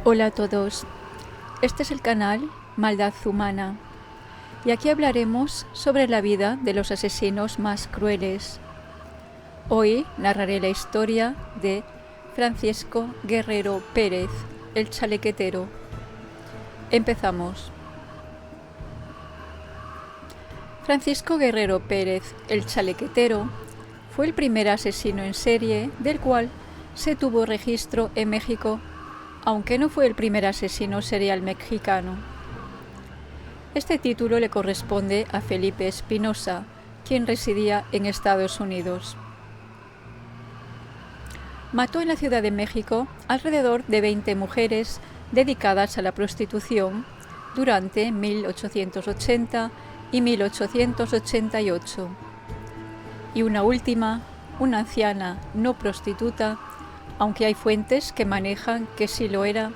Hola a todos, este es el canal Maldad Humana y aquí hablaremos sobre la vida de los asesinos más crueles. Hoy narraré la historia de Francisco Guerrero Pérez, el chalequetero. Empezamos. Francisco Guerrero Pérez, el chalequetero, fue el primer asesino en serie del cual se tuvo registro en México, aunque no fue el primer asesino serial mexicano. Este título le corresponde a Felipe Espinosa, quien residía en Estados Unidos. Mató en la Ciudad de México alrededor de 20 mujeres dedicadas a la prostitución durante 1880 y 1888, y una última, una anciana no prostituta, aunque hay fuentes que manejan que sí lo era,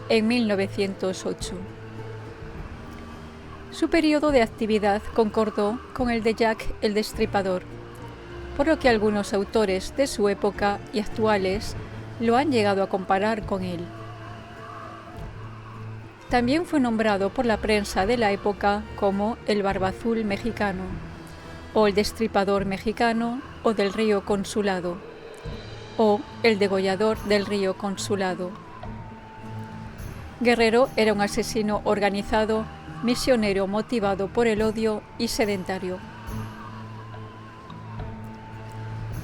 en 1908. Su periodo de actividad concordó con el de Jack el Destripador, por lo que algunos autores de su época y actuales lo han llegado a comparar con él. También fue nombrado por la prensa de la época como el Barbazul mexicano, o el Destripador mexicano, o del Río Consulado, o el degollador del Río Consulado. Guerrero era un asesino organizado, misionero motivado por el odio y sedentario.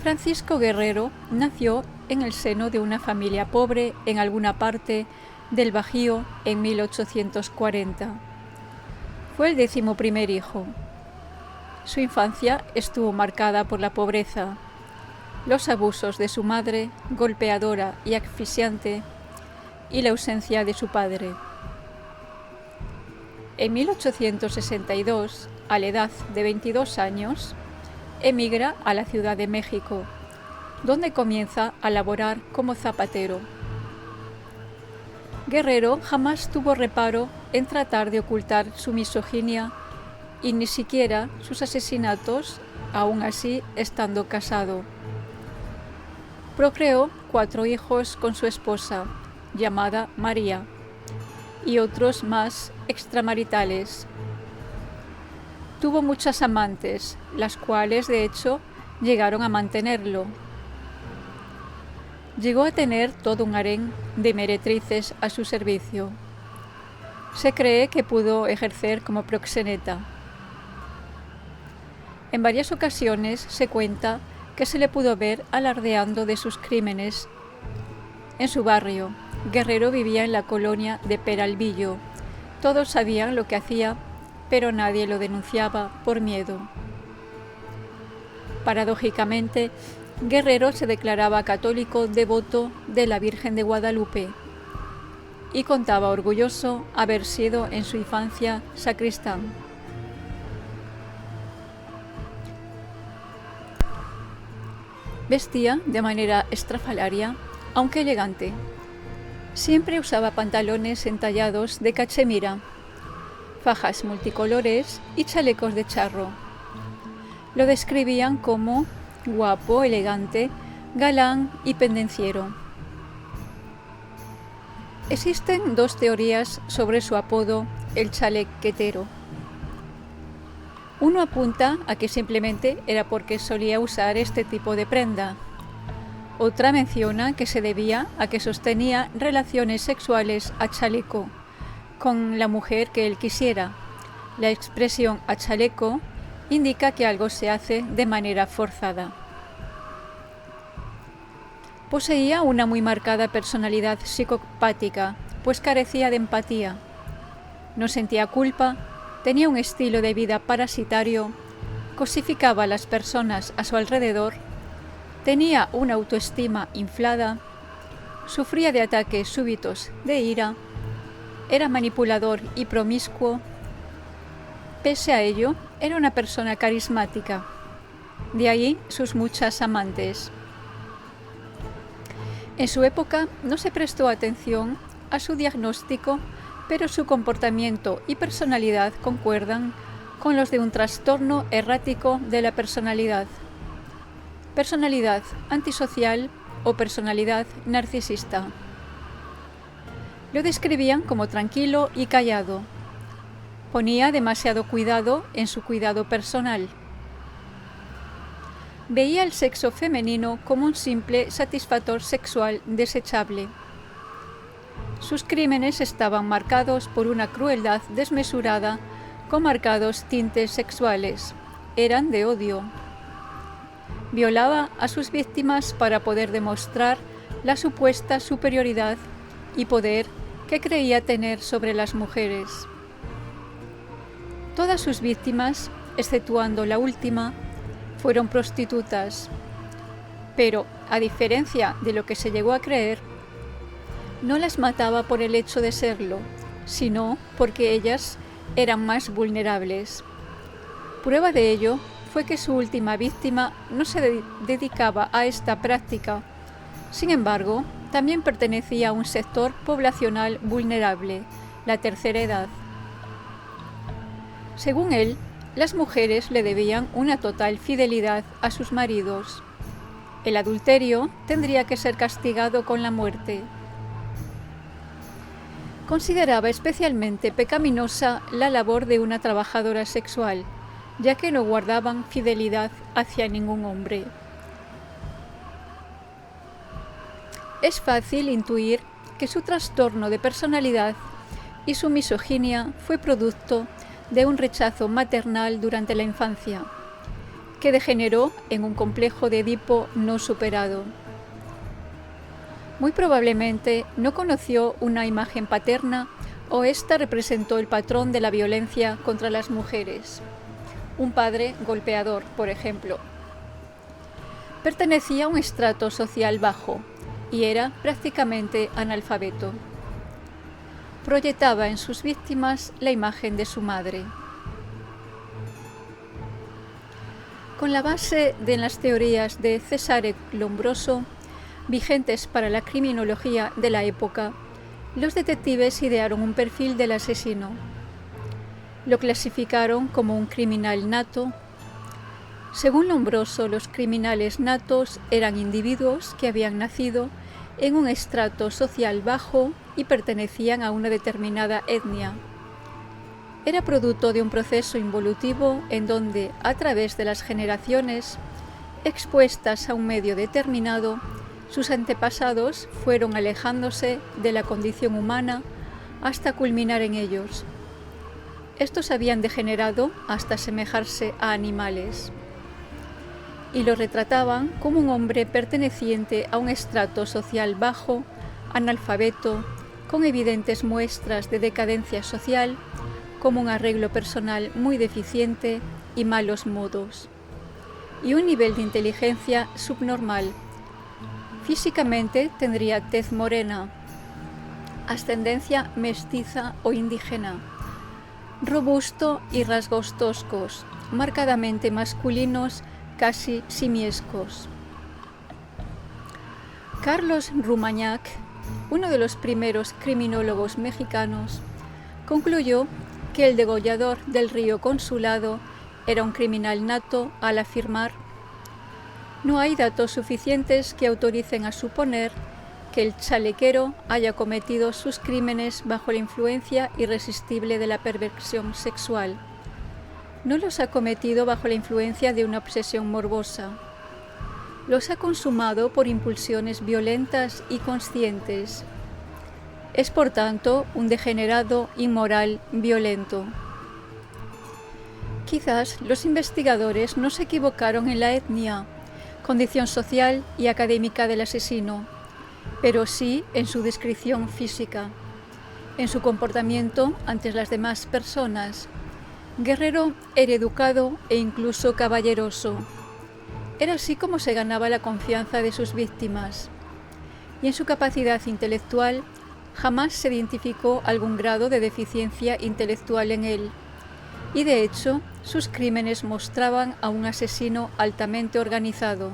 Francisco Guerrero nació en el seno de una familia pobre en alguna parte del Bajío en 1840. Fue el 11º hijo. Su infancia estuvo marcada por la pobreza, los abusos de su madre, golpeadora y asfixiante, y la ausencia de su padre. En 1862, a la edad de 22 años, emigra a la Ciudad de México, donde comienza a laborar como zapatero. Guerrero jamás tuvo reparo en tratar de ocultar su misoginia y ni siquiera sus asesinatos, aún así estando casado. Procreó 4 hijos con su esposa, llamada María, y otros más extramaritales. Tuvo muchas amantes, las cuales de hecho llegaron a mantenerlo. Llegó a tener todo un harén de meretrices a su servicio. Se cree que pudo ejercer como proxeneta. En varias ocasiones se cuenta que se le pudo ver alardeando de sus crímenes. En su barrio, Guerrero vivía en la colonia de Peralvillo. Todos sabían lo que hacía, pero nadie lo denunciaba por miedo. Paradójicamente, Guerrero se declaraba católico devoto de la Virgen de Guadalupe y contaba orgulloso haber sido en su infancia sacristán. Vestía de manera estrafalaria, aunque elegante. Siempre usaba pantalones entallados de cachemira, fajas multicolores y chalecos de charro. Lo describían como guapo, elegante, galán y pendenciero. Existen 2 teorías sobre su apodo, el chalequetero. Uno apunta a que simplemente era porque solía usar este tipo de prenda. Otra menciona que se debía a que sostenía relaciones sexuales a chaleco, con la mujer que él quisiera. La expresión a chaleco indica que algo se hace de manera forzada. Poseía una muy marcada personalidad psicopática, pues carecía de empatía. No sentía culpa, tenía un estilo de vida parasitario, cosificaba a las personas a su alrededor, tenía una autoestima inflada, sufría de ataques súbitos de ira, era manipulador y promiscuo. Pese a ello, era una persona carismática. De ahí sus muchas amantes. En su época no se prestó atención a su diagnóstico, pero su comportamiento y personalidad concuerdan con los de un trastorno errático de la personalidad, personalidad antisocial o personalidad narcisista. Lo describían como tranquilo y callado. Ponía demasiado cuidado en su cuidado personal. Veía el sexo femenino como un simple satisfactor sexual desechable. Sus crímenes estaban marcados por una crueldad desmesurada con marcados tintes sexuales. Eran de odio. Violaba a sus víctimas para poder demostrar la supuesta superioridad y poder que creía tener sobre las mujeres. Todas sus víctimas, exceptuando la última, fueron prostitutas, pero, a diferencia de lo que se llegó a creer, no las mataba por el hecho de serlo, sino porque ellas eran más vulnerables. Prueba de ello fue que su última víctima no se dedicaba a esta práctica. Sin embargo, también pertenecía a un sector poblacional vulnerable, la tercera edad. Según él, las mujeres le debían una total fidelidad a sus maridos. El adulterio tendría que ser castigado con la muerte. Consideraba especialmente pecaminosa la labor de una trabajadora sexual, ya que no guardaban fidelidad hacia ningún hombre. Es fácil intuir que su trastorno de personalidad y su misoginia fue producto de un rechazo maternal durante la infancia, que degeneró en un complejo de Edipo no superado. Muy probablemente no conoció una imagen paterna o ésta representó el patrón de la violencia contra las mujeres. Un padre golpeador, por ejemplo. Pertenecía a un estrato social bajo y era prácticamente analfabeto. Proyectaba en sus víctimas la imagen de su madre. Con la base de las teorías de Cesare Lombroso, vigentes para la criminología de la época, los detectives idearon un perfil del asesino. Lo clasificaron como un criminal nato. Según Lombroso, los criminales natos eran individuos que habían nacido en un estrato social bajo y pertenecían a una determinada etnia. Era producto de un proceso involutivo en donde, a través de las generaciones, expuestas a un medio determinado, sus antepasados fueron alejándose de la condición humana hasta culminar en ellos. Estos habían degenerado hasta asemejarse a animales y lo retrataban como un hombre perteneciente a un estrato social bajo, analfabeto, con evidentes muestras de decadencia social, como un arreglo personal muy deficiente y malos modos, y un nivel de inteligencia subnormal. Físicamente tendría tez morena, ascendencia mestiza o indígena, robusto y rasgos toscos, marcadamente masculinos, casi simiescos. Carlos Rumagnac, uno de los primeros criminólogos mexicanos, concluyó que el degollador del Río Consulado era un criminal nato al afirmar: no hay datos suficientes que autoricen a suponer que el chalequero haya cometido sus crímenes bajo la influencia irresistible de la perversión sexual. No los ha cometido bajo la influencia de una obsesión morbosa. Los ha consumado por impulsiones violentas y conscientes. Es, por tanto, un degenerado inmoral violento. Quizás los investigadores no se equivocaron en la etnia, condición social y académica del asesino, pero sí en su descripción física, en su comportamiento ante las demás personas. Guerrero era educado e incluso caballeroso. Era así como se ganaba la confianza de sus víctimas. Y en su capacidad intelectual jamás se identificó algún grado de deficiencia intelectual en él. Y de hecho, sus crímenes mostraban a un asesino altamente organizado.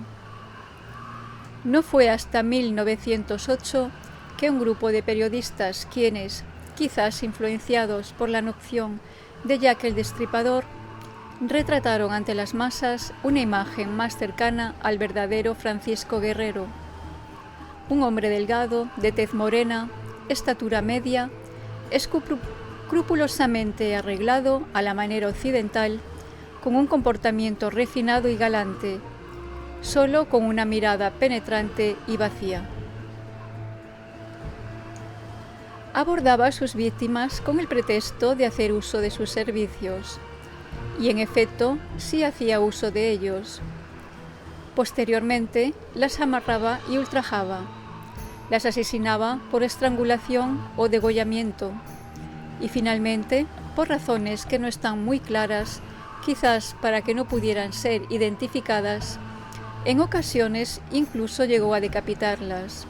No fue hasta 1908 que un grupo de periodistas quienes, quizás influenciados por la noción de Jack el Destripador, retrataron ante las masas una imagen más cercana al verdadero Francisco Guerrero, un hombre delgado, de tez morena, estatura media, escrupulosamente arreglado a la manera occidental, con un comportamiento refinado y galante, solo con una mirada penetrante y vacía. Abordaba a sus víctimas con el pretexto de hacer uso de sus servicios, y en efecto sí hacía uso de ellos. Posteriormente las amarraba y ultrajaba, las asesinaba por estrangulación o degollamiento, y finalmente, por razones que no están muy claras, quizás para que no pudieran ser identificadas, en ocasiones incluso llegó a decapitarlas.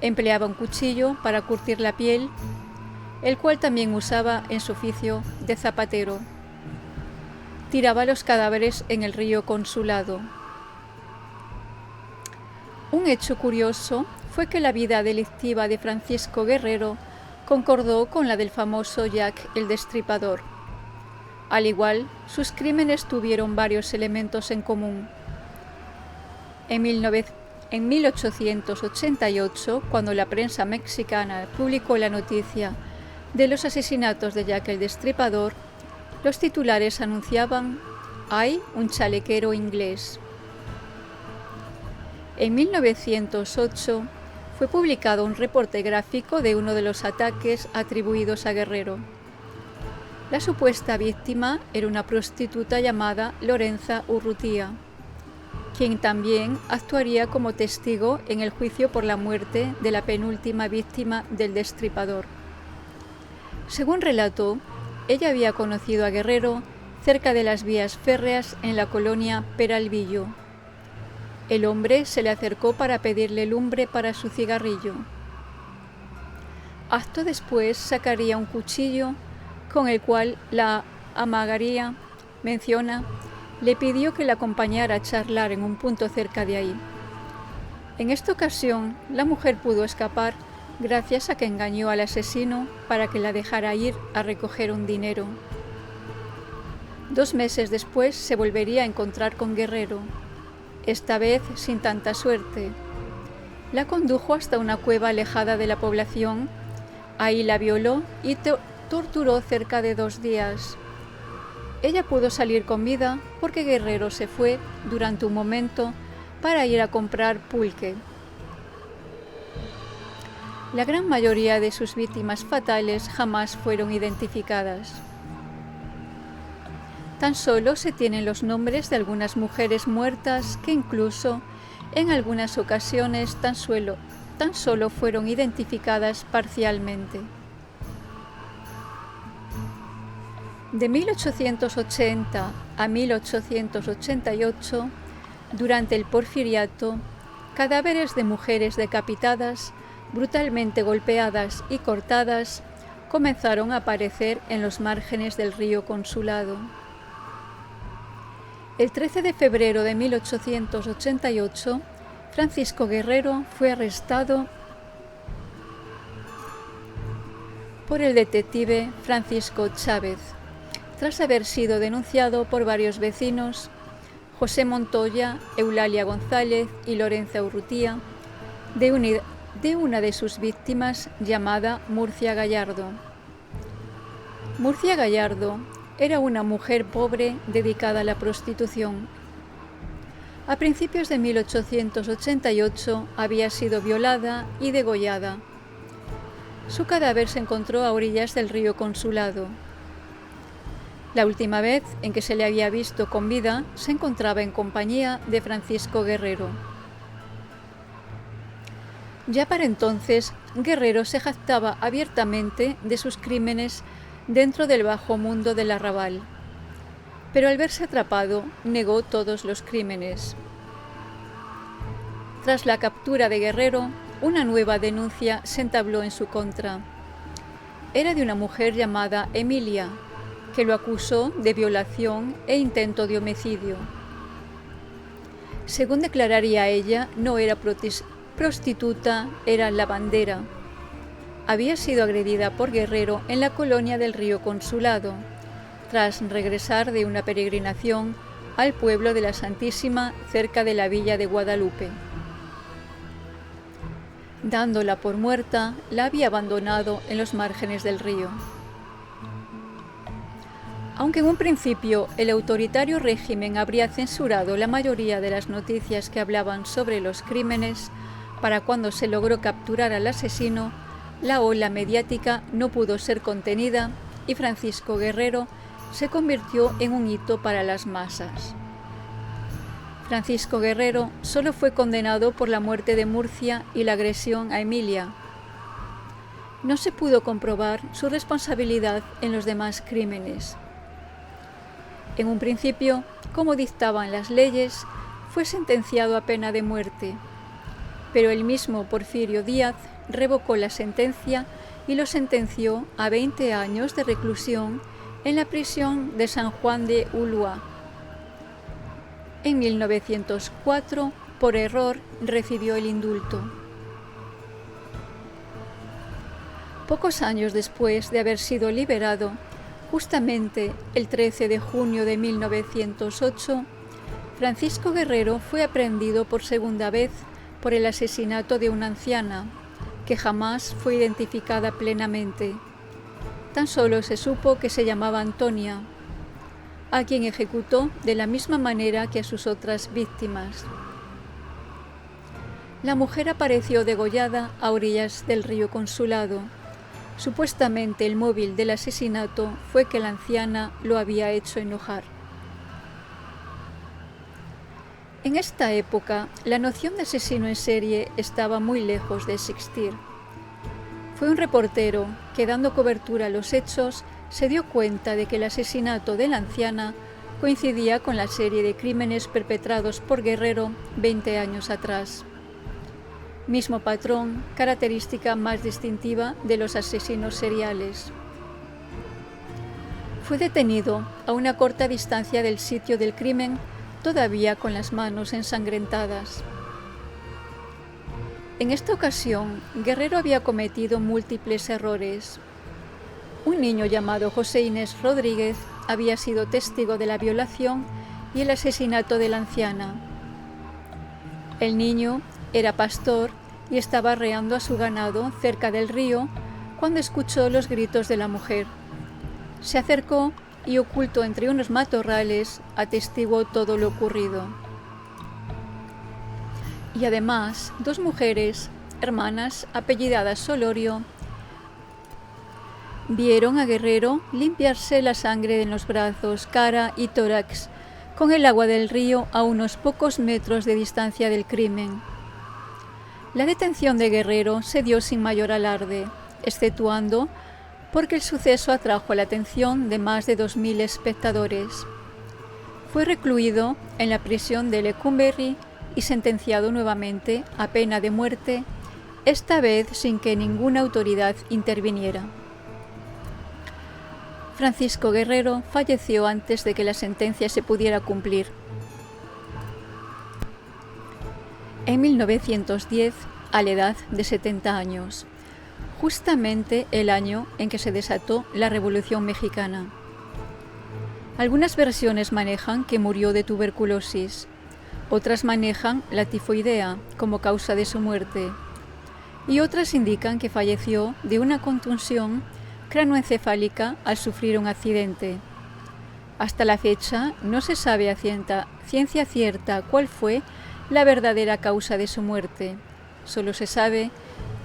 Empleaba un cuchillo para curtir la piel, el cual también usaba en su oficio de zapatero. Tiraba los cadáveres en el río Consulado. Un hecho curioso fue que la vida delictiva de Francisco Guerrero concordó con la del famoso Jack el Destripador. Al igual, sus crímenes tuvieron varios elementos en común. En 1888, cuando la prensa mexicana publicó la noticia de los asesinatos de Jack el Destripador, los titulares anunciaban: «Hay un chalequero inglés». En 1908 fue publicado un reporte gráfico de uno de los ataques atribuidos a Guerrero. La supuesta víctima era una prostituta llamada Lorenza Urrutia, quien también actuaría como testigo en el juicio por la muerte de la penúltima víctima del Destripador. Según relató, ella había conocido a Guerrero cerca de las vías férreas en la colonia Peralvillo. El hombre se le acercó para pedirle lumbre para su cigarrillo. Acto después sacaría un cuchillo con el cual la amagaría, menciona, le pidió que la acompañara a charlar en un punto cerca de ahí. En esta ocasión, la mujer pudo escapar gracias a que engañó al asesino para que la dejara ir a recoger un dinero. 2 meses después se volvería a encontrar con Guerrero, esta vez sin tanta suerte. La condujo hasta una cueva alejada de la población, ahí la violó y torturó cerca de 2 días. Ella pudo salir con vida porque Guerrero se fue durante un momento para ir a comprar pulque. La gran mayoría de sus víctimas fatales jamás fueron identificadas. Tan solo se tienen los nombres de algunas mujeres muertas que incluso en algunas ocasiones tan solo fueron identificadas parcialmente. De 1880 a 1888, durante el Porfiriato, cadáveres de mujeres decapitadas, brutalmente golpeadas y cortadas, comenzaron a aparecer en los márgenes del río Consulado. El 13 de febrero de 1888, Francisco Guerrero fue arrestado por el detective Francisco Chávez, tras haber sido denunciado por varios vecinos, José Montoya, Eulalia González y Lorenza Urrutia, de una de sus víctimas llamada Murcia Gallardo. Murcia Gallardo era una mujer pobre dedicada a la prostitución. A principios de 1888 había sido violada y degollada. Su cadáver se encontró a orillas del río Consulado. La última vez en que se le había visto con vida se encontraba en compañía de Francisco Guerrero. Ya para entonces, Guerrero se jactaba abiertamente de sus crímenes dentro del bajo mundo del arrabal, pero al verse atrapado negó todos los crímenes. Tras la captura de Guerrero, una nueva denuncia se entabló en su contra. Era de una mujer llamada Emilia, que lo acusó de violación e intento de homicidio. Según declararía ella, no era prostituta, era lavandera. Había sido agredida por Guerrero en la colonia del río Consulado, tras regresar de una peregrinación al pueblo de la Santísima cerca de la villa de Guadalupe. Dándola por muerta, la había abandonado en los márgenes del río. Aunque en un principio el autoritario régimen habría censurado la mayoría de las noticias que hablaban sobre los crímenes, para cuando se logró capturar al asesino, la ola mediática no pudo ser contenida y Francisco Guerrero se convirtió en un hito para las masas. Francisco Guerrero solo fue condenado por la muerte de Murcia y la agresión a Emilia. No se pudo comprobar su responsabilidad en los demás crímenes. En un principio, como dictaban las leyes, fue sentenciado a pena de muerte, pero el mismo Porfirio Díaz revocó la sentencia y lo sentenció a 20 años de reclusión en la prisión de San Juan de Ulúa. En 1904, por error, recibió el indulto. Pocos años después de haber sido liberado, justamente el 13 de junio de 1908, Francisco Guerrero fue aprehendido por segunda vez por el asesinato de una anciana, que jamás fue identificada plenamente. Tan solo se supo que se llamaba Antonia, a quien ejecutó de la misma manera que a sus otras víctimas. La mujer apareció degollada a orillas del río Consulado. Supuestamente el móvil del asesinato fue que la anciana lo había hecho enojar. En esta época, la noción de asesino en serie estaba muy lejos de existir. Fue un reportero que, dando cobertura a los hechos, se dio cuenta de que el asesinato de la anciana coincidía con la serie de crímenes perpetrados por Guerrero 20 años atrás. Mismo patrón, característica más distintiva de los asesinos seriales. Fue detenido a una corta distancia del sitio del crimen, todavía con las manos ensangrentadas. En esta ocasión, Guerrero había cometido múltiples errores. Un niño llamado José Inés Rodríguez había sido testigo de la violación y el asesinato de la anciana. El niño era pastor y estaba arreando a su ganado cerca del río cuando escuchó los gritos de la mujer. Se acercó y, oculto entre unos matorrales, atestiguó todo lo ocurrido. Y además, dos mujeres, hermanas, apellidadas Solorio, vieron a Guerrero limpiarse la sangre en los brazos, cara y tórax con el agua del río a unos pocos metros de distancia del crimen. La detención de Guerrero se dio sin mayor alarde, exceptuando porque el suceso atrajo la atención de más de 2000 espectadores. Fue recluido en la prisión de Lecumberri y sentenciado nuevamente a pena de muerte, esta vez sin que ninguna autoridad interviniera. Francisco Guerrero falleció antes de que la sentencia se pudiera cumplir. En 1910, a la edad de 70 años, justamente el año en que se desató la Revolución Mexicana. Algunas versiones manejan que murió de tuberculosis, otras manejan la tifoidea como causa de su muerte, y otras indican que falleció de una contusión cranoencefálica al sufrir un accidente. Hasta la fecha no se sabe a ciencia cierta cuál fue la verdadera causa de su muerte. Solo se sabe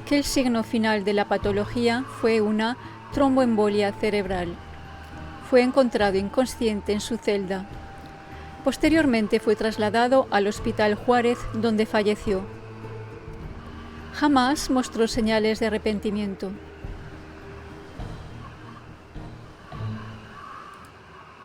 que el signo final de la patología fue una tromboembolia cerebral. Fue encontrado inconsciente en su celda. Posteriormente fue trasladado al Hospital Juárez, donde falleció. Jamás mostró señales de arrepentimiento.